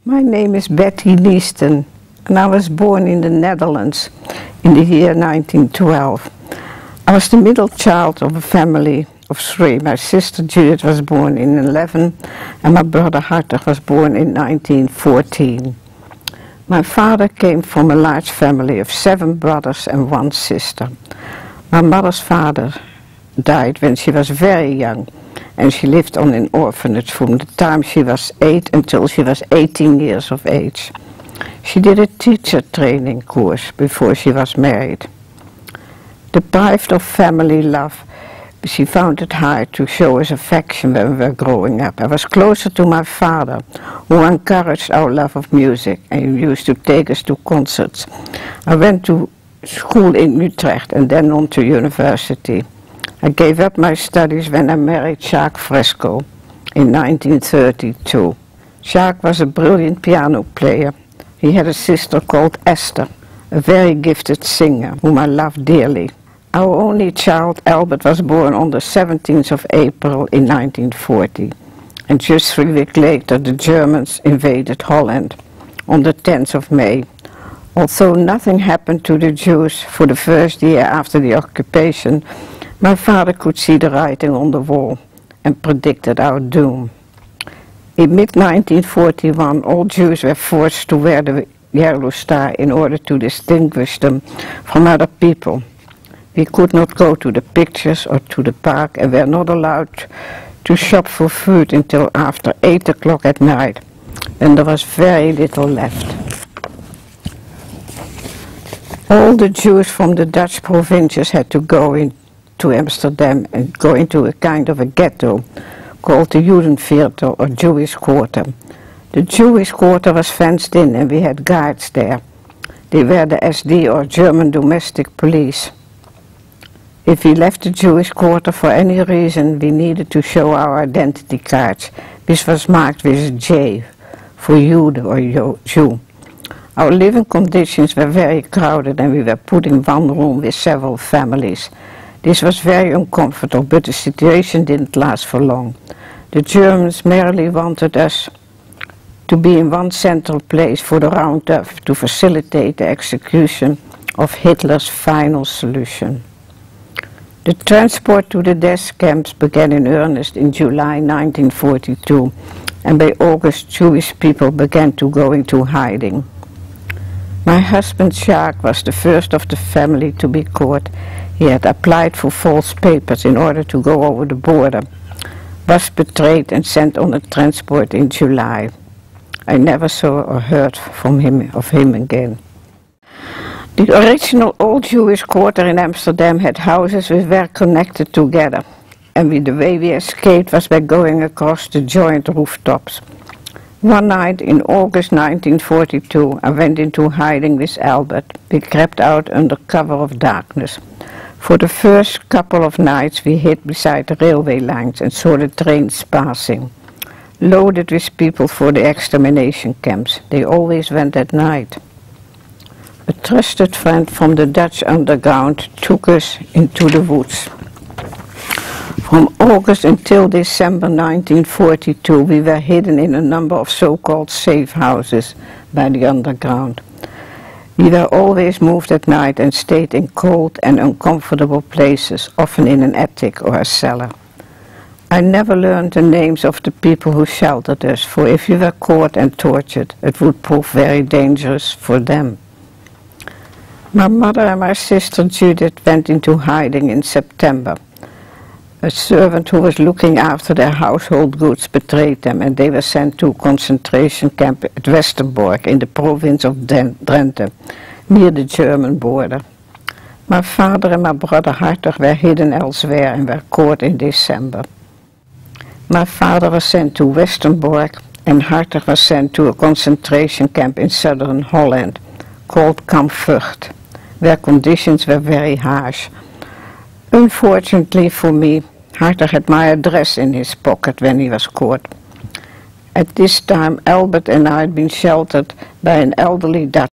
My name is Betty Niesten, and I was born in the Netherlands in the year 1912. I was the middle child of a family of three. My sister Judith was born in 11, and my brother Hartog was born in 1914. My father came from a large family of 7 brothers and 1 sister. My mother's father died when she was very young, and she lived on an orphanage from the time she was 8 until she was 18 years of age. She did a teacher training course before she was married. Deprived of family love, she found it hard to show us affection when we were growing up. I was closer to my father, who encouraged our love of music and used to take us to concerts. I went to school in Utrecht and then on to university. I gave up my studies when I married Jacques Fresco in 1932. Jacques was a brilliant piano player. He had a sister called Esther, a very gifted singer, whom I loved dearly. Our only child, Albert, was born on the 17th of April in 1940. And just 3 weeks later, the Germans invaded Holland on the 10th of May. Although nothing happened to the Jews for the first year after the occupation, my father could see the writing on the wall and predicted our doom. In mid-1941, all Jews were forced to wear the yellow star in order to distinguish them from other people. We could not go to the pictures or to the park, and were not allowed to shop for food until after 8 o'clock at night, when there was very little left. All the Jews from the Dutch provinces had to go into Amsterdam and go into a kind of a ghetto called the Judenviertel, or Jewish quarter. The Jewish quarter was fenced in, and we had guards there. They were the SD, or German domestic police. If we left the Jewish quarter for any reason, we needed to show our identity cards, which was marked with a J for Jude or Jew. Our living conditions were very crowded, and we were put in one room with several families. This was very uncomfortable, but the situation didn't last for long. The Germans merely wanted us to be in one central place for the roundup to facilitate the execution of Hitler's final solution. The transport to the death camps began in earnest in July 1942, and by August Jewish people began to go into hiding. My husband Jacques was the first of the family to be caught. He had applied for false papers in order to go over the border, was betrayed and sent on a transport in July. I never saw or heard from of him again. The original old Jewish quarter in Amsterdam had houses which were connected together, and the way we escaped was by going across the joint rooftops. One night in August 1942, I went into hiding with Albert. We crept out under cover of darkness. For the first couple of nights we hid beside the railway lines and saw the trains passing, loaded with people for the extermination camps. They always went at night. A trusted friend from the Dutch underground took us into the woods. From August until December 1942, we were hidden in a number of so-called safe houses by the underground. We were always moved at night and stayed in cold and uncomfortable places, often in an attic or a cellar. I never learned the names of the people who sheltered us, for if we were caught and tortured, it would prove very dangerous for them. My mother and my sister Judith went into hiding in September. A servant who was looking after their household goods betrayed them, and they were sent to a concentration camp at Westerbork in the province of Drenthe, near the German border. My father and my brother Hartog were hidden elsewhere and were caught in December. My father was sent to Westerbork, and Hartog was sent to a concentration camp in southern Holland called Kamp Vught, where conditions were very harsh. Unfortunately for me, Hartog had my address in his pocket when he was caught. At this time, Albert and I had been sheltered by an elderly Dutch